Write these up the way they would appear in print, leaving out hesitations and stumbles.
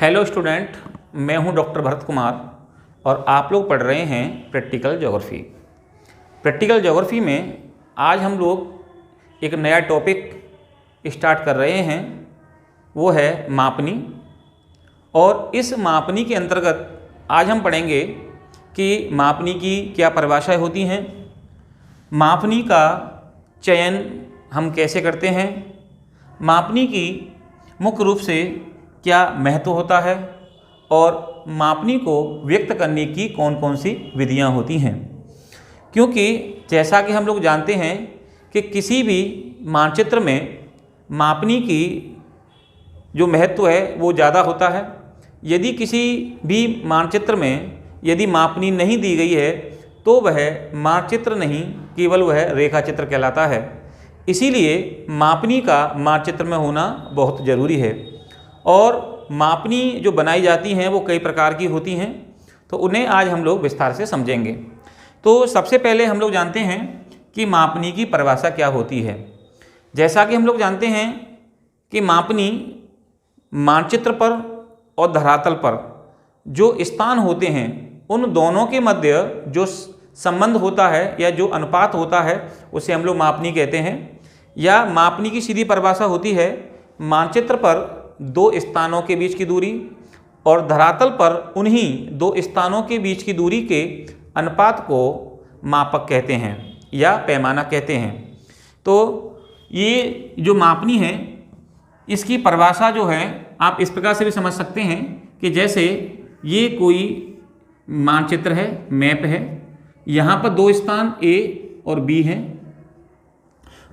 Hello student, मैं हूं doctor Bharat Kumar और आप लोग पढ़ रहे हैं प्रैक्टिकल ज्योग्राफी। प्रैक्टिकल ज्योग्राफी में आज हम लोग एक नया टॉपिक स्टार्ट कर रहे हैं, वो है मापनी। और इस मापनी के अंतर्गत आज हम पढ़ेंगे कि मापनी की क्या परिभाषाएं होती हैं, मापनी का चयन हम कैसे करते हैं, मापनी की मुख्य रूप से क्या महत्व होता है और मापनी को व्यक्त करने की कौन कौन सी विधियां होती हैं। क्योंकि जैसा कि हम लोग जानते हैं कि किसी भी मानचित्र में मापनी की जो महत्व है वो ज़्यादा होता है। यदि किसी भी मानचित्र में यदि मापनी नहीं दी गई है तो वह मानचित्र नहीं, केवल वह रेखा चित्र कहलाता है। इसीलिए मापनी का मानचित्र में होना बहुत ज़रूरी है। और मापनी जो बनाई जाती हैं वो कई प्रकार की होती हैं, तो उन्हें आज हम लोग विस्तार से समझेंगे। तो सबसे पहले हम लोग जानते हैं कि मापनी की परिभाषा क्या होती है। जैसा कि हम लोग जानते हैं कि मापनी मानचित्र पर और धरातल पर जो स्थान होते हैं उन दोनों के मध्य जो संबंध होता है या जो अनुपात होता है उसे हम लोग मापनी कहते हैं। या मापनी की सीधी परिभाषा होती है मानचित्र पर दो स्थानों के बीच की दूरी और धरातल पर उन्हीं दो स्थानों के बीच की दूरी के अनुपात को मापक कहते हैं या पैमाना कहते हैं। तो ये जो मापनी है इसकी परिभाषा जो है आप इस प्रकार से भी समझ सकते हैं कि जैसे ये कोई मानचित्र है, मैप है, यहाँ पर दो स्थान A और B हैं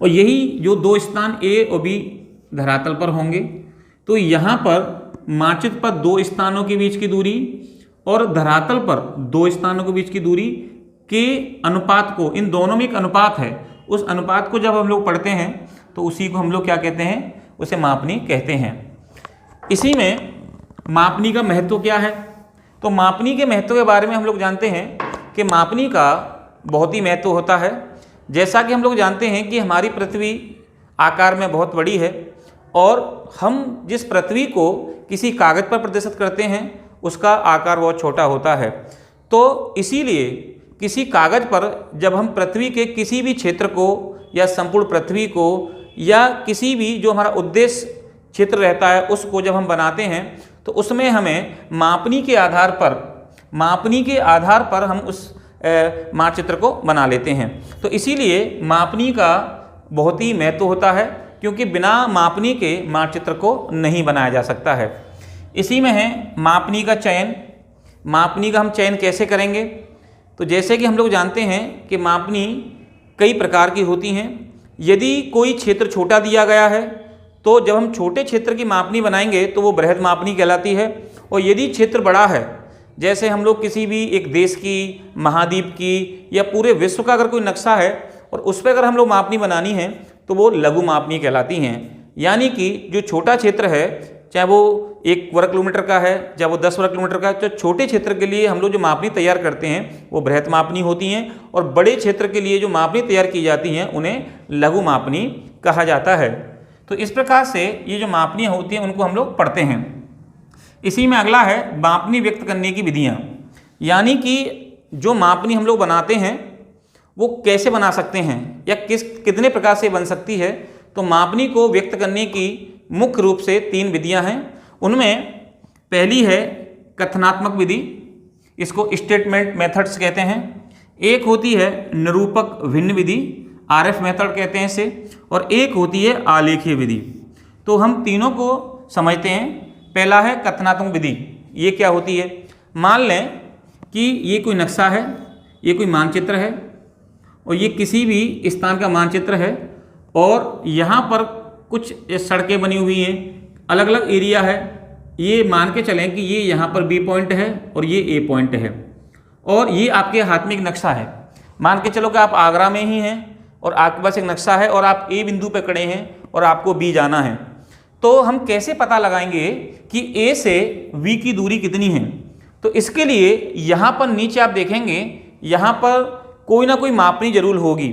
और यही जो दो स्थान A और B धरातल पर होंगे, तो यहाँ पर मानचित्र पर दो स्थानों के बीच की दूरी और धरातल पर दो स्थानों के बीच की दूरी के अनुपात को, इन दोनों में एक अनुपात है, उस अनुपात को जब हम लोग पढ़ते हैं तो उसी को हम लोग क्या कहते हैं, उसे मापनी कहते हैं। इसी में मापनी का महत्व क्या है, तो मापनी के महत्व के बारे में हम लोग जानते हैं कि मापनी का बहुत ही महत्व होता है। जैसा कि हम लोग जानते हैं कि हमारी पृथ्वी आकार में बहुत बड़ी है और हम जिस पृथ्वी को किसी कागज़ पर प्रदर्शित करते हैं उसका आकार बहुत छोटा होता है। तो इसीलिए किसी कागज़ पर जब हम पृथ्वी के किसी भी क्षेत्र को या संपूर्ण पृथ्वी को या किसी भी जो हमारा उद्देश्य क्षेत्र रहता है उसको जब हम बनाते हैं तो उसमें हमें मापनी के आधार पर हम उस मानचित्र को बना लेते हैं। तो इसीलिए मापनी का बहुत ही महत्व होता है, क्योंकि बिना मापनी के मानचित्र को नहीं बनाया जा सकता है। इसी में है मापनी का चयन। मापनी का हम चयन कैसे करेंगे, तो जैसे कि हम लोग जानते हैं कि मापनी कई प्रकार की होती हैं। यदि कोई क्षेत्र छोटा दिया गया है तो जब हम छोटे क्षेत्र की मापनी बनाएंगे तो वो बृहद मापनी कहलाती है। और यदि क्षेत्र बड़ा है, जैसे हम लोग किसी भी एक देश की, महाद्वीप की या पूरे विश्व का अगर कोई नक्शा है और उस पर अगर हम लोग मापनी बनानी है तो वो लघु मापनी कहलाती हैं। यानी कि जो छोटा क्षेत्र है, चाहे वो 1 वर्ग किलोमीटर का है, चाहे वो 10 वर्ग किलोमीटर का है, तो छोटे क्षेत्र के लिए हम लोग जो मापनी तैयार करते हैं वो बृहद मापनी होती हैं और बड़े क्षेत्र के लिए जो मापनी तैयार की जाती हैं उन्हें लघु मापनी कहा जाता है। तो इस प्रकार से ये जो मापनियाँ होती हैं उनको हम लोग पढ़ते हैं। इसी में अगला है मापनी व्यक्त करने की विधियाँ, यानी कि जो मापनी हम लोग बनाते हैं वो कैसे बना सकते हैं या कितने प्रकार से बन सकती है। तो मापनी को व्यक्त करने की मुख्य रूप से 3 विधियां हैं। उनमें पहली है कथनात्मक विधि, इसको स्टेटमेंट मेथड्स कहते हैं। एक होती है निरूपक भिन्न विधि, RF मेथड कहते हैं इसे, और एक होती है आलेखीय विधि। तो हम तीनों को समझते हैं। पहला है कथनात्मक विधि। ये क्या होती है, मान लें कि ये कोई नक्शा है, ये कोई मानचित्र है और ये किसी भी स्थान का मानचित्र है और यहाँ पर कुछ सड़कें बनी हुई हैं, अलग अलग एरिया है। ये मान के चलें कि ये यहाँ पर B पॉइंट है और ये A पॉइंट है और ये आपके हाथ में एक नक्शा है। मान के चलो कि आप आगरा में ही हैं और आपके पास एक नक्शा है और आप A बिंदु पर खड़े हैं और आपको B जाना है। तो हम कैसे पता लगाएंगे कि A से V की दूरी कितनी है, तो इसके लिए यहाँ पर नीचे आप देखेंगे यहाँ पर कोई ना कोई मापनी जरूर होगी।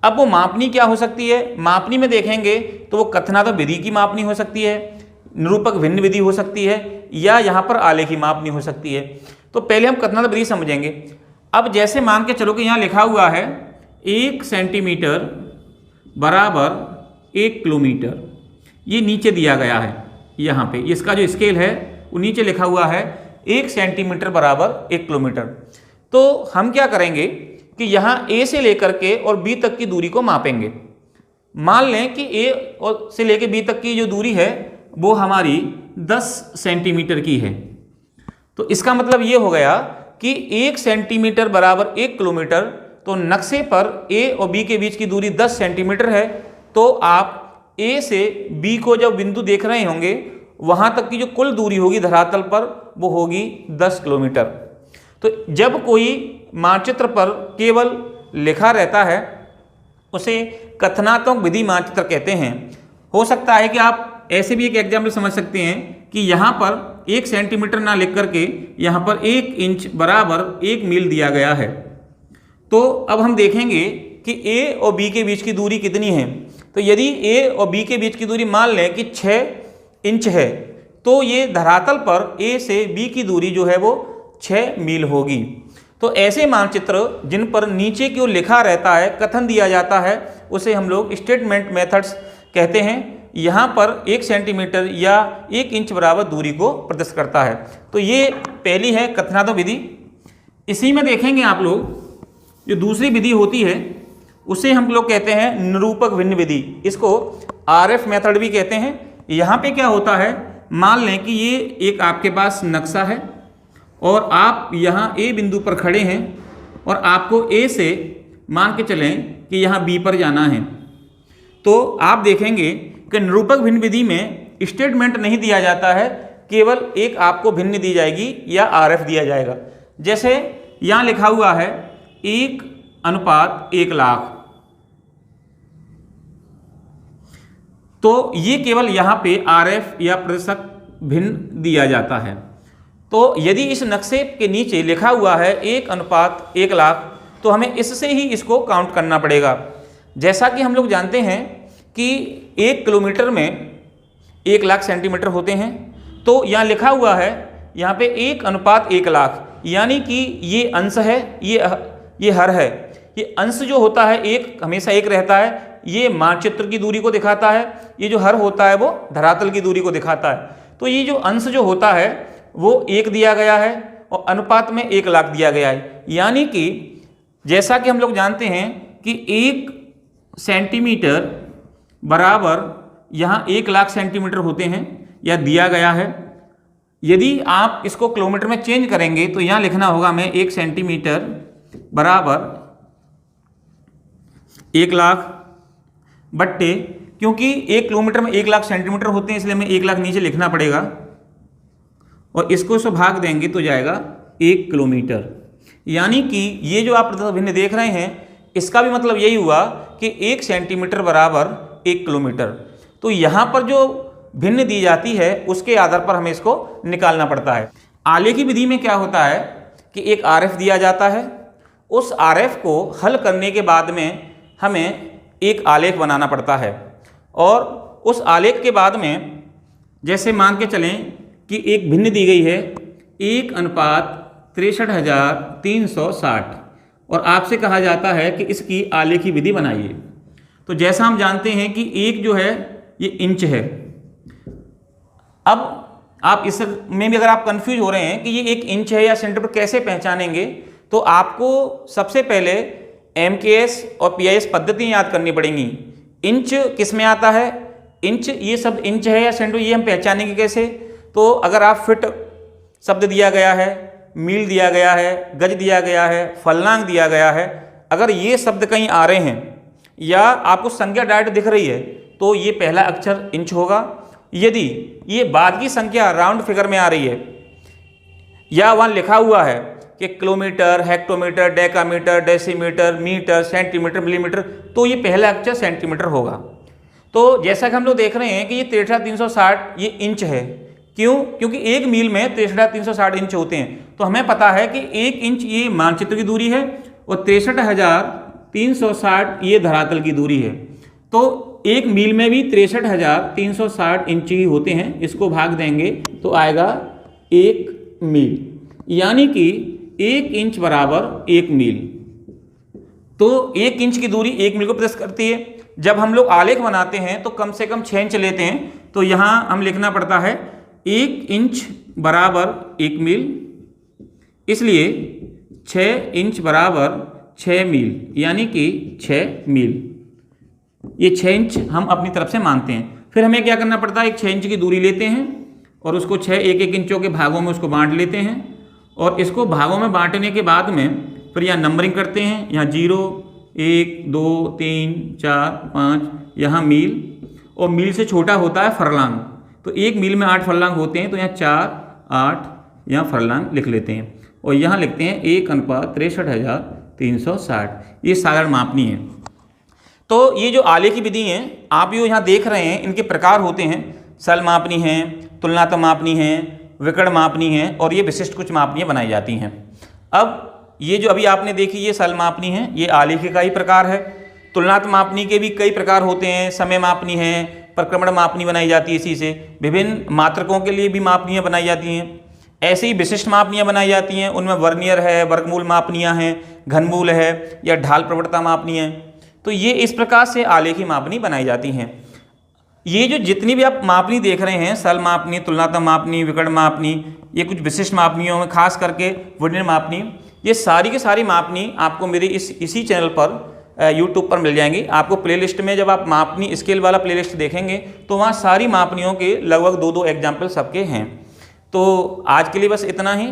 अब वो मापनी क्या हो सकती है, मापनी में देखेंगे तो वो कथनात्मक विधि की मापनी हो सकती है निरूपक भिन्न विधि हो सकती है या यहाँ पर आलेखी मापनी हो सकती है। तो पहले हम कथनात्मक विधि समझेंगे। अब जैसे मान के चलो कि यहाँ लिखा हुआ है 1 सेंटीमीटर बराबर 1 किलोमीटर, ये नीचे दिया गया है, यहाँ पे इसका जो स्केल है वो नीचे लिखा हुआ है 1 सेंटीमीटर बराबर 1 किलोमीटर। तो हम क्या करेंगे कि यहाँ A से लेकर के और B तक की दूरी को मापेंगे। मान लें कि A से लेकर B तक की जो दूरी है वो हमारी 10 सेंटीमीटर की है। तो इसका मतलब ये हो गया कि 1 सेंटीमीटर बराबर 1 किलोमीटर। तो नक्शे पर A और B के बीच की दूरी 10 सेंटीमीटर है। तो आप A से B को जब बिंदु देख रहे होंगे वहाँ तक की जो कुल दूरी होगी धरातल पर वो होगी 10 किलोमीटर। तो जब कोई मानचित्र पर केवल लिखा रहता है उसे कथनात्मक विधि मानचित्र कहते हैं। हो सकता है कि आप ऐसे भी एक एग्जाम्पल समझ सकते हैं कि यहाँ पर 1 सेंटीमीटर ना लिख करके यहाँ पर 1 इंच बराबर 1 मील दिया गया है। तो अब हम देखेंगे कि A और B के बीच की दूरी कितनी है। तो यदि A और B के बीच की दूरी मान लें कि 6 इंच है तो ये धरातल पर A से B की दूरी जो है वो 6 मील होगी। तो ऐसे मानचित्र जिन पर नीचे की ओर लिखा रहता है, कथन दिया जाता है, उसे हम लोग स्टेटमेंट मेथड्स कहते हैं। यहाँ पर 1 सेंटीमीटर या 1 इंच बराबर दूरी को प्रदर्शित करता है। तो ये पहली है कथनात्मक विधि। इसी में देखेंगे आप लोग जो दूसरी विधि होती है उसे हम लोग कहते हैं निरूपक भिन्न विधि। इसको RF मेथड भी कहते हैं। यहाँ पे क्या होता है, मान लें कि ये एक आपके पास नक्शा है और आप यहाँ A बिंदु पर खड़े हैं और आपको A से मान के चलें कि यहाँ B पर जाना है। तो आप देखेंगे कि निरूपक भिन्न विधि में स्टेटमेंट नहीं दिया जाता है, केवल एक आपको भिन्न दी जाएगी या RF दिया जाएगा। जैसे यहाँ लिखा हुआ है 1:1,00,000, तो ये केवल यहाँ पे RF या प्रतिशत भिन्न दिया जाता है। तो यदि इस नक्शे के नीचे लिखा हुआ है 1:1,00,000 तो हमें इससे ही इसको काउंट करना पड़ेगा। जैसा कि हम लोग जानते हैं कि 1 किलोमीटर में 1,00,000 सेंटीमीटर होते हैं। तो यहाँ लिखा हुआ है यहाँ पे 1:1,00,000, यानी कि ये अंश है, ये हर है। ये अंश जो होता है एक हमेशा एक रहता है, ये मानचित्र की दूरी को दिखाता है। ये जो हर होता है वो धरातल की दूरी को दिखाता है। तो ये जो अंश जो होता है वो 1 दिया गया है और अनुपात में 1,00,000 दिया गया है। यानी कि जैसा कि हम लोग जानते हैं कि 1 सेंटीमीटर बराबर यहाँ 1,00,000 सेंटीमीटर होते हैं, यह दिया गया है। यदि आप इसको किलोमीटर में चेंज करेंगे तो यहाँ लिखना होगा हमें 1 सेंटीमीटर बराबर 1,00,000 बट्टे, क्योंकि 1 किलोमीटर में 1,00,000 सेंटीमीटर होते हैं इसलिए हमें 1,00,000 नीचे लिखना पड़ेगा और इसको से भाग देंगे तो जाएगा 1 किलोमीटर। यानी कि ये जो आप प्रतिशत भिन्न देख रहे हैं इसका भी मतलब यही हुआ कि 1 सेंटीमीटर बराबर 1 किलोमीटर। तो यहाँ पर जो भिन्न दी जाती है उसके आधार पर हमें इसको निकालना पड़ता है। आलेखी विधि में क्या होता है कि एक RF दिया जाता है, उस RF को हल करने के बाद में हमें एक आलेख बनाना पड़ता है और उस आलेख के बाद में जैसे मान के चलें कि एक भिन्न दी गई है 1:63,360 और आपसे कहा जाता है कि इसकी आलेखी विधि बनाइए। तो जैसा हम जानते हैं कि एक जो है ये इंच है। अब आप इसमें भी अगर आप कंफ्यूज हो रहे हैं कि ये 1 इंच है या सेंटीमीटर कैसे पहचानेंगे, तो आपको सबसे पहले MKS और PIS पद्धति याद करनी पड़ेंगी। इंच किस में आता है, इंच ये शब्द इंच है या सेंटीमीटर ये हम पहचानेंगे कैसे। तो अगर आप फिट शब्द दिया गया है, मील दिया गया है, गज दिया गया है, फलनांक दिया गया है, अगर ये शब्द कहीं आ रहे हैं या आपको संख्या डायरेक्ट दिख रही है तो ये पहला अक्षर इंच होगा। यदि ये बाद की संख्या राउंड फिगर में आ रही है या वहाँ लिखा हुआ है कि kilometre, hectometre, decametre, decimetre, metre, centimetre, millimetre, तो ये पहला अक्षर सेंटीमीटर होगा। तो जैसा कि हम लोग देख रहे हैं कि ये 63,360 ये इंच है। क्यों? क्योंकि 1 मील में 63,360 इंच होते हैं। तो हमें पता है कि 1 इंच ये मानचित्र की दूरी है और 63,360 ये धरातल की दूरी है। तो एक मील में भी 63,360 इंच ही होते हैं, इसको भाग देंगे तो आएगा 1 मील, यानी कि 1 इंच बराबर 1 मील। तो 1 इंच की दूरी 1 मील को प्रदर्शित करती है। जब हम लोग आलेख बनाते हैं तो कम से कम 6 इंच लेते हैं, तो यहाँ हम लिखना पड़ता है 1 इंच बराबर 1 मील, इसलिए 6 इंच बराबर 6 मील, यानी कि 6 मील। ये 6 इंच हम अपनी तरफ से मानते हैं। फिर हमें क्या करना पड़ता है, एक 6 इंच की दूरी लेते हैं और उसको 6 1-1 इंचों के भागों में उसको बांट लेते हैं, और इसको भागों में बांटने के बाद में फिर यहाँ नंबरिंग करते हैं, यहाँ 0 1 2 3 4 5, यहाँ मील, और मील से छोटा होता है फरलांग। तो 1 मील में 8 फरलांग होते हैं, तो यहाँ 4 8 यहाँ फरलांग लिख लेते हैं, और यहाँ लिखते हैं 1:63,360। ये साधारण मापनी है। तो ये जो आलेखी विधि है आप ये यहाँ देख रहे हैं, इनके प्रकार होते हैं, सल मापनी है, तुलनात्मक मापनी है, विकर्ण मापनी है, और ये विशिष्ट कुछ मापनियाँ बनाई जाती हैं। अब ये जो अभी आपने देखी ये सल मापनी है, ये आलेखी का ही प्रकार है। तुलनात्मक मापनी के भी कई प्रकार होते हैं, समय मापनी है, परिक्रमण मापनी बनाई जाती है, इसी से विभिन्न मात्रकों के लिए भी मापनियाँ बनाई जाती हैं। ऐसे ही विशिष्ट मापनियाँ बनाई जाती हैं, उनमें वर्नियर है, वर्गमूल मापनियाँ हैं, घनमूल है, या ढाल प्रवणता मापनी है। तो ये इस प्रकार से आलेखी मापनी बनाई जाती हैं। ये जो जितनी भी आप मापनी देख रहे हैं, सल मापनी, तुलनात्मक मापनी, विकर्ण मापनी, ये कुछ विशिष्ट मापनियों में खास करके वर्नियर मापनी, ये सारी की सारी मापनी आपको मेरे इसी चैनल पर यूट्यूब पर मिल जाएंगी। आपको प्लेलिस्ट में जब आप मापनी स्केल वाला प्लेलिस्ट देखेंगे तो वहाँ सारी मापनियों के लगभग 2-2 एग्जाम्पल सबके हैं। तो आज के लिए बस इतना ही।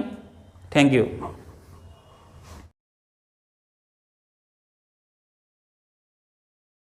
Thank you.